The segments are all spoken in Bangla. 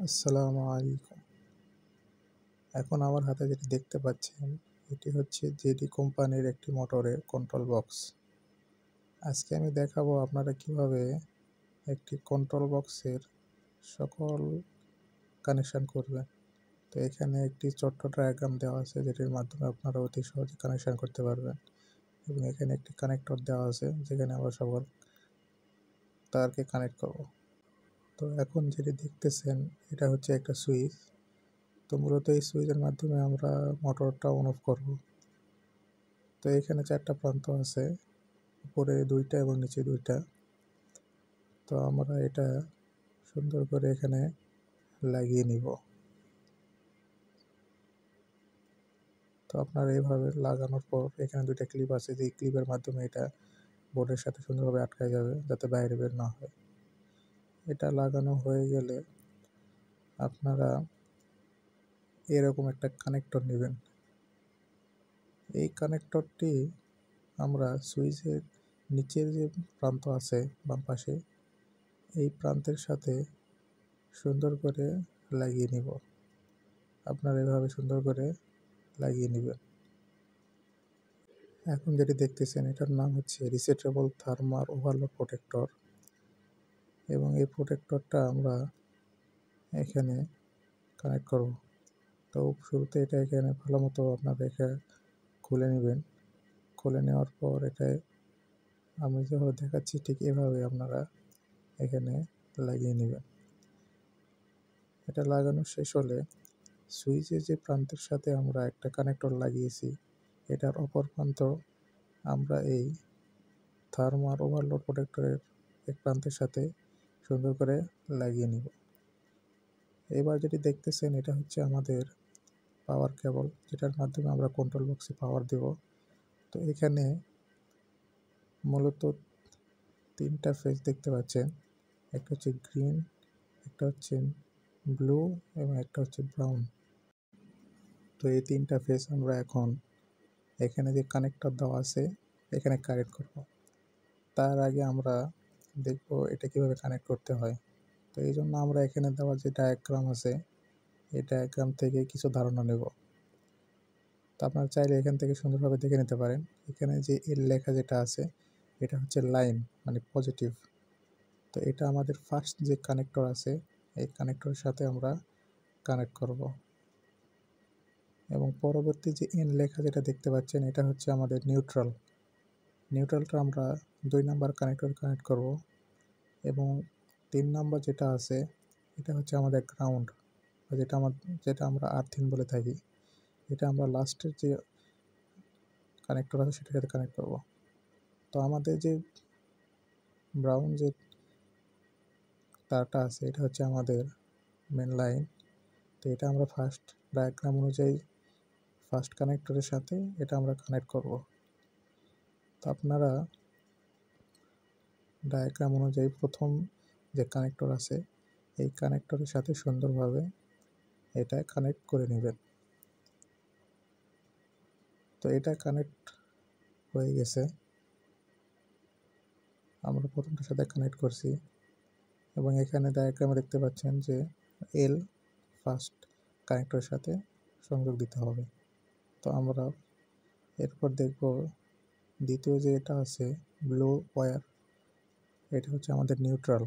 আসসালামু আলাইকুম। এখন আমার হাতে যেটি দেখতে পাচ্ছেন, এটি হচ্ছে জেডি কোম্পানির একটি মোটরের কন্ট্রোল বক্স। আজকে আমি দেখাবো আপনারা কিভাবে একটি কন্ট্রোল বক্সের সকল কানেকশন করবেন। তো এখানে একটি ছোট্ট ডায়াগ্রাম দেওয়া আছে যেটির মাধ্যমে আপনারা অতি সহজে কানেকশন করতে পারবেন, এবং এখানে একটি কানেক্টর দেওয়া আছে যেখানে আমরা সকল তারকে কানেক্ট করব। তো এখন যেটি দেখতেছেন এটা হচ্ছে একটা সুইচ। তো মূলত এই সুইচের মাধ্যমে আমরা মোটরটা অন অফ করব। তো এখানে 4টা প্রান্ত আছে, উপরে 2টা এবং নিচে 2টা। তো আমরা এটা সুন্দর করে এখানে লাগিয়ে নিব। তো আপনারা এইভাবে লাগানোর পর এখানে 2টা ক্লিপ আছে, যে ক্লিপের মাধ্যমে এটা বোর্ডের সাথে সুন্দরভাবে আটকায় যাবে যাতে বাইরে বের না হয়। এটা লাগানো হয়ে গেলে আপনারা এরকম একটা কানেক্টর নেবেন। এই কানেক্টরটি আমরা সুইচের নিচের যে প্রান্ত আছে বাম পাশে, এই প্রান্তের সাথে সুন্দর করে লাগিয়ে নিব। আপনারা এভাবে সুন্দর করে লাগিয়ে নেবেন। এখন যেটি দেখতেছেন এটার নাম হচ্ছে রিসেটেবল থার্মাল ওভারলোড প্রোটেক্টর, এবং এই প্রোটেক্টরটা আমরা এখানে কানেক্ট করব। তো শুরুতে এটা এখানে ভালো মতো আপনারা এটা খুলে নেবেন। খুলে নেওয়ার পর এটায় আমি যেভাবে দেখাচ্ছি ঠিক এভাবে আপনারা এখানে লাগিয়ে নেবেন। এটা লাগানো শেষ হলে সুইচের যে প্রান্তের সাথে আমরা একটা কানেক্টর লাগিয়েছি, এটার অপর প্রান্ত আমরা এই থার্মাল ওভারলোড প্রোটেক্টরের এক প্রান্তের সাথে সুন্দর করে লাগিয়ে নিব। এবার যেটি দেখতেছেন এটা হচ্ছে আমাদের পাওয়ার কেবল, যেটার মাধ্যমে আমরা কন্ট্রোল বক্সে পাওয়ার দেব। তো এখানে মূলত 3টা ফেজ দেখতে পাচ্ছেন, একটা হচ্ছে গ্রিন, একটা হচ্ছে ব্লু এবং একটা হচ্ছে ব্রাউন। তো এই 3টা ফেজ আমরা এখন এখানে যে কানেক্টর দেওয়া আছে এখানে কানেক্ট করব। তার আগে আমরা দেখব এটা কিভাবে কানেক্ট করতে হয়। তো এই জন্য আমরা এখানে দেওয়া যে ডায়াগ্রাম আছে, এই ডায়াগ্রাম থেকে কিছু ধারণা নেব। তো আপনারা চাইলে এখান থেকে সুন্দরভাবে দেখে নিতে পারেন। এখানে যে এল লেখা যেটা আছে এটা হচ্ছে লাইন, মানে পজিটিভ। তো এটা আমাদের ফার্স্ট যে কানেক্টর আছে এই কানেক্টরের সাথে আমরা কানেক্ট করব, এবং পরবর্তী যে এন লেখা যেটা দেখতে পাচ্ছেন এটা হচ্ছে আমাদের নিউট্রাল। নিউট্রালটা আমরা 2 নাম্বার কানেক্টর কানেক্ট করব, এবং 3 নাম্বার যেটা আছে এটা হচ্ছে আমাদের গ্রাউন্ড, যেটা আমরা আর্থিং বলে থাকি। এটা আমরা লাস্টের যে কানেক্টর আছে সেটার সাথে কানেক্ট করব। তো আমাদের যে ব্রাউন যে তারটা আছে এটা হচ্ছে আমাদের মেন লাইন। তো এটা আমরা ফার্স্ট ডায়াগ্রাম অনুযায়ী ফার্স্ট কানেক্টরের সাথে এটা আমরা কানেক্ট করব। তো আপনারা ডায়াগ্রাম অনুযায়ী প্রথম যে কানেক্টর আছে এই কানেক্টরের সাথে সুন্দরভাবে এটা কানেক্ট করে নেবেন। তো এটা কানেক্ট হয়ে গেছে, আমরা প্রথমটার সাথে কানেক্ট করছি, এবং এখানে ডায়াগ্রামে দেখতে পাচ্ছেন যে এল ফার্স্ট কানেক্টরের সাথে সংযোগ দিতে হবে। তো আমরা এরপর দেখব দ্বিতীয় যে এটা আছে ব্লু ওয়্যার, এটা হচ্ছে আমাদের নিউট্রাল।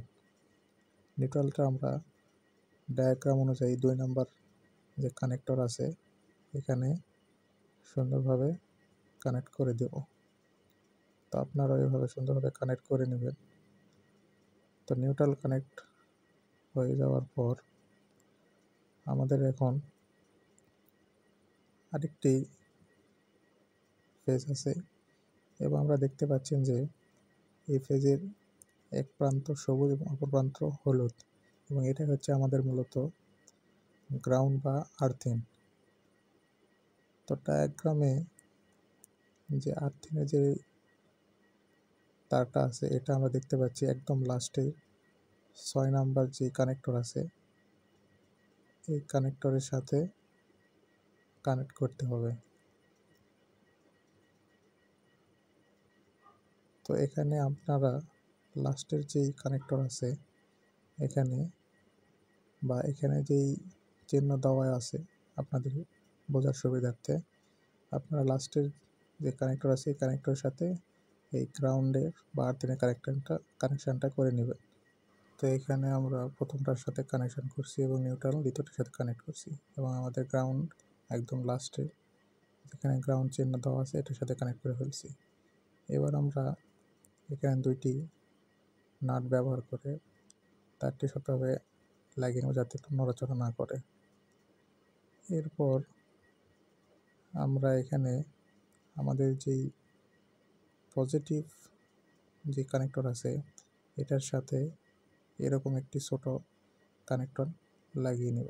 নিউট্রালটা আমরা ডায়াগ্রাম অনুযায়ী 2 নাম্বার যে কানেক্টর আছে এখানে সুন্দরভাবে কানেক্ট করে দেব। তো আপনারা এভাবে সুন্দরভাবে কানেক্ট করে নেবেন। তো নিউট্রাল কানেক্ট হয়ে যাওয়ার পর আমাদের এখন আরেকটি ফেজ আছে, এবং আমরা দেখতে পাচ্ছেন যে এই ফেজের এক প্রান্ত সবুজ এবং অপর প্রান্ত হলুদ, এবং এটা হচ্ছে আমাদের মূলত গ্রাউন্ড বা আর্থিং। তো ডায়াগ্রামে যে আর্থিংয়ের যে তারটা আছে এটা আমরা দেখতে পাচ্ছি একদম লাস্টে 6 নাম্বার যে কানেক্টর আছে এই কানেক্টরের সাথে কানেক্ট করতে হবে। তো এখানে আপনারা লাস্টের যেই কানেক্টর আছে এখানে বা এখানে যেই চিহ্ন দেওয়া আছে আপনাদের বোঝার সুবিধার্থে আপনারা লাস্টের যে কানেক্টর আছে এই কানেক্টরের সাথে এই গ্রাউন্ডের বা আর্থিনের কানেকশানটা করে নেবেন। তো এখানে আমরা প্রথমটার সাথে কানেকশান করছি এবং নিউট্রাল দ্বিতীয়টার সাথে কানেক্ট করছি এবং আমাদের গ্রাউন্ড একদম লাস্টে যেখানে গ্রাউন্ড চিহ্ন দেওয়া আছে এটার সাথে কানেক্ট করে ফেলছি। এবার আমরা এখানে দুইটি নাট ব্যবহার করে তারটি সত্যভাবে লাগিয়ে নেব যাতে নড়াচড়া না করে। এরপর আমরা এখানে আমাদের যেই পজিটিভ যে কানেক্টর আছে এটার সাথে এরকম একটি ছোট কানেক্টর লাগিয়ে নেব।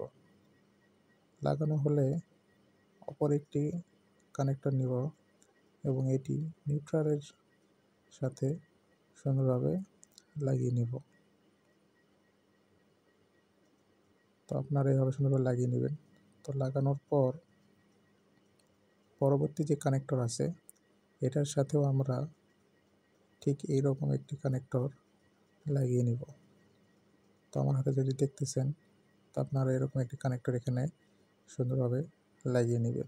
লাগানো হলে অপর একটি কানেক্টর নিব এবং এটি নিউট্রালের সাথে সুন্দরভাবে লাগিয়ে নেব। তো আপনারা এইভাবে সুন্দরভাবে লাগিয়ে নেবেন। তো লাগানোর পর পরবর্তী যে কানেক্টর আছে এটার সাথেও আমরা ঠিক এইরকম একটি কানেক্টর লাগিয়ে নিব। তো আমার হাতে যদি দেখতেছেন তো আপনারা এরকম একটি কানেক্টর এখানে সুন্দরভাবে লাগিয়ে নেবেন।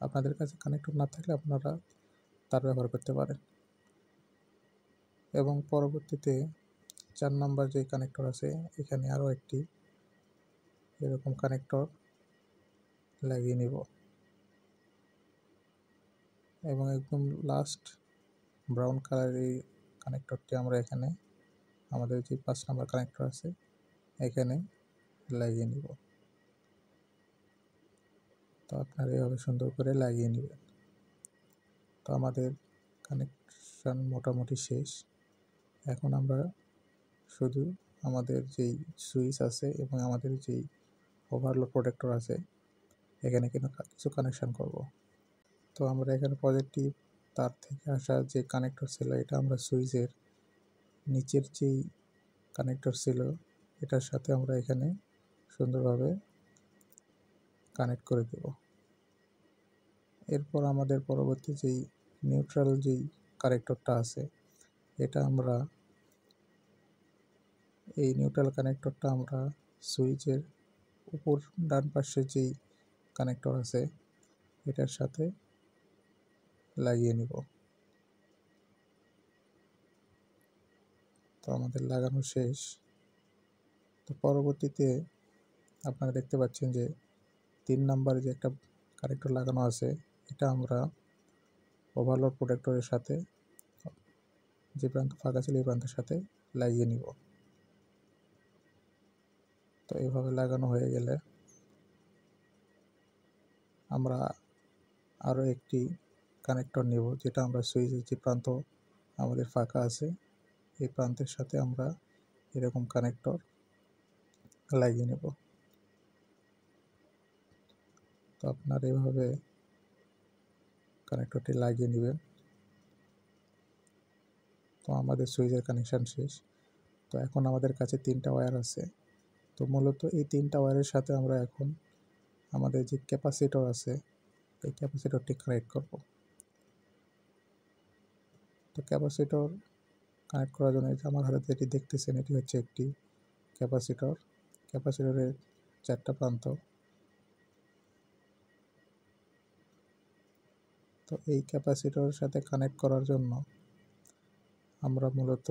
আপনাদের কাছে কানেক্টর না থাকলে আপনারা তার ব্যবহার করতে পারেন এবং পরবর্তীতে 4 নাম্বার যে কানেক্টর আছে এখানে আরও একটি এরকম কানেক্টর লাগিয়ে নিব এবং একদম লাস্ট ব্রাউন কালারের এই কানেক্টরটি আমরা এখানে আমাদের যে 5 নাম্বার কানেক্টর আছে এখানে লাগিয়ে নিব। তো আপনারা এভাবে সুন্দর করে লাগিয়ে নেবেন। তো আমাদের কানেকশান মোটামুটি শেষ। এখন আমরা শুধু আমাদের যেই সুইচ আছে এবং আমাদের যেই ওভারলোড প্রোটেক্টর আছে এখানে কিন্তু কিছু কানেকশান করব। তো আমরা এখানে পজিটিভ তার থেকে আসা যে কানেক্টর ছিল এটা আমরা সুইচের নিচের যেই কানেক্টর ছিল এটার সাথে আমরা এখানে সুন্দরভাবে কানেক্ট করে দেব। এরপর আমাদের পরবর্তী যেই নিউট্রাল যেই কানেক্টরটা আছে এটা আমরা এই নিউট্রাল কানেক্টরটা আমরা সুইচের উপর ডান পাশে যেই কানেক্টর আছে এটার সাথে লাগিয়ে নিব। তো আমাদের লাগানো শেষ। তো পরবর্তীতে আপনারা দেখতে পাচ্ছেন যে 3 নাম্বারে যে একটা কানেক্টর লাগানো আছে এটা আমরা ওভারলোড প্রোটেক্টরের সাথে যে প্রান্ত ফাঁকা ছিল এই প্রান্তের সাথে লাগিয়ে নিব। তো এইভাবে লাগানো হয়ে গেলে আমরা আরও একটি কানেক্টর নেব যেটা আমরা সুইচের যে প্রান্ত আমাদের ফাঁকা আছে এই প্রান্তের সাথে আমরা এরকম কানেক্টর লাগিয়ে নেব। তো আপনারা এভাবে কানেক্টরটি লাগিয়ে নেবেন। তো আমাদের সুইচের কানেকশান শেষ। তো এখন আমাদের কাছে 3টা ওয়্যার আছে। তো মূলত এই 3টা ওয়্যারের সাথে আমরা এখন আমাদের যে ক্যাপাসিটর আছে এই ক্যাপাসিটরটি কানেক্ট করব। তো ক্যাপাসিটর কানেক্ট করার জন্য আমার হাতে যেটি দেখতেছেন এটি হচ্ছে একটি ক্যাপাসিটর। ক্যাপাসিটরের 4টা প্রান্ত। তো এই ক্যাপাসিটরের সাথে কানেক্ট করার জন্য আমরা মূলত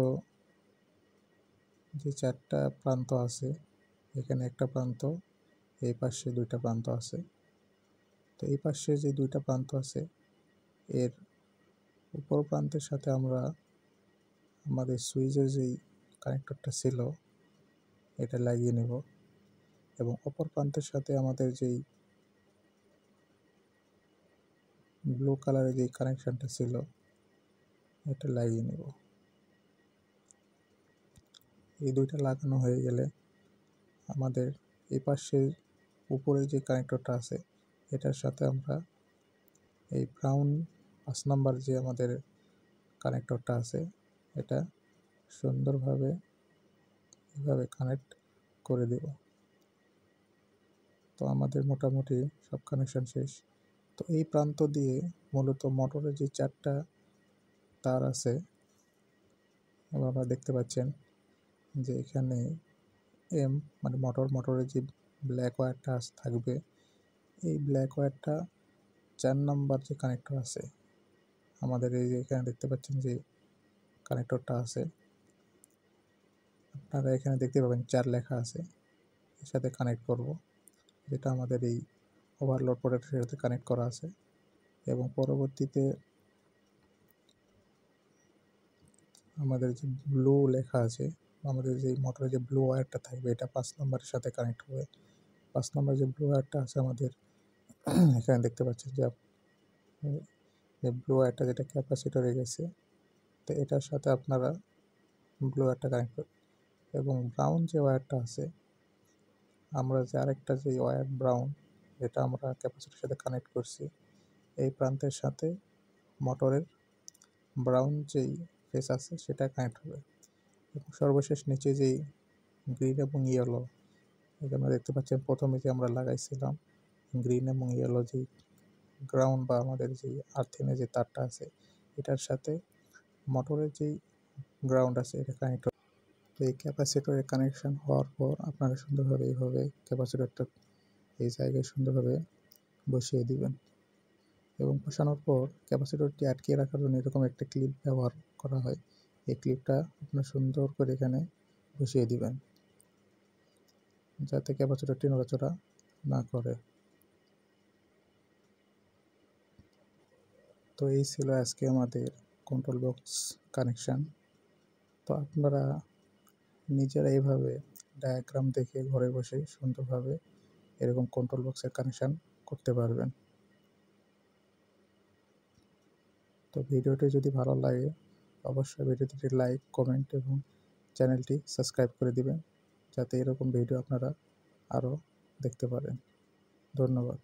যে 4টা প্রান্ত আছে এখানে একটা প্রান্ত এই পাশে 2টা প্রান্ত আছে। তো এই পাশে যে 2টা প্রান্ত আছে এর উপর প্রান্তের সাথে আমরা আমাদের সুইচের যেই কানেক্টরটা ছিল এটা লাগিয়ে নেব এবং অপর প্রান্তের সাথে আমাদের যেই ব্লু কালারের যেই কানেকশানটা ছিল এটা লাগিয়ে নেব। এই 2টা লাগানো হয়ে গেলে আমাদের এই পাশের উপরে যে কানেক্টরটা আছে এটার সাথে আমরা এই ব্রাউন 5 নাম্বার যে আমাদের কানেক্টরটা আছে এটা সুন্দরভাবে এভাবে কানেক্ট করে দেব। তো আমাদের মোটামুটি সব কানেকশান শেষ। তো এই প্রান্ত দিয়ে মূলত মোটরের যে 4টা তার আছে এবং আপনারা দেখতে পাচ্ছেন যে এখানে এম মানে মোটরের যে ব্ল্যাক ওয়্যারটা থাকবে, এই ব্ল্যাক ওয়্যারটা 4 নাম্বার যে কানেক্টর আছে, আমাদের এই যে এখানে দেখতে পাচ্ছেন যে কানেক্টরটা আছে, আপনারা এখানে দেখতে পাবেন 4 লেখা আছে, এর সাথে কানেক্ট করব, যেটা আমাদের এই ওভারলোড প্রোটেক্টরের সাথে কানেক্ট করা আছে। এবং পরবর্তীতে আমাদের যে ব্লু লেখা আছে, আমাদের যে মোটরের যে ব্লু ওয়্যারটা থাকবে, এটা 5 নাম্বারের সাথে কানেক্ট হবে। 5 নাম্বার যে ব্লু ওয়্যারটা আছে আমাদের এখানে দেখতে পাচ্ছেন যে ব্লু ওয়্যারটা যেটা ক্যাপাসিটরে গেছে, তো এটার সাথে আপনারা ব্লু ওয়্যারটা কানেক্ট করবেন। এবং ব্রাউন যে ওয়্যারটা আছে, আমরা যে আরেকটা যে ওয়্যার ব্রাউন, যেটা আমরা ক্যাপাসিটরের সাথে কানেক্ট করছি, এই প্রান্তের সাথে মোটরের ব্রাউন যেই ফেস আছে সেটা কানেক্ট হবে। এবং সর্বশেষ নিচে যেই গ্রিন এবং ইয়েলো, এটা আমরা দেখতে পাচ্ছেন প্রথমে যে আমরা লাগাইছিলাম গ্রিন এবং ইয়েলো যে গ্রাউন্ড বা আমাদের যে আর্থিংয়ের যে তারটা আছে, এটার সাথে মোটরের যেই গ্রাউন্ড আছে এটা কানেক্ট হবে। তো এই ক্যাপাসিটরের কানেকশান হওয়ার পর আপনারা সুন্দরভাবে এইভাবে ক্যাপাসিটরটা এই জায়গায় সুন্দরভাবে বসিয়ে দিবেন। এবং বসানোর পর ক্যাপাসিটরটি আটকিয়ে রাখার জন্য এরকম একটা ক্লিপ ব্যবহার করা হয়। এই ক্লিপটা আপনার সুন্দর করে এখানে বসিয়ে দিবেন, যাতে ক্যাপাসিটরটি নড়াচড়া না করে। তো এই ছিল আজকে আমাদের কন্ট্রোল বক্স কানেকশান। তো আপনারা নিজেরা এইভাবে ডায়াগ্রাম দেখে ঘরে বসে সুন্দরভাবে এরকম কন্ট্রোল বক্সের কানেকশান করতে পারবেন। তো ভিডিওটি যদি ভালো লাগে অবশ্যই ভিডিওটি লাইক, কমেন্ট এবং চ্যানেলটি সাবস্ক্রাইব করে দিবেন, যাতে এরকম ভিডিও আপনারা আরও দেখতে পারেন। ধন্যবাদ।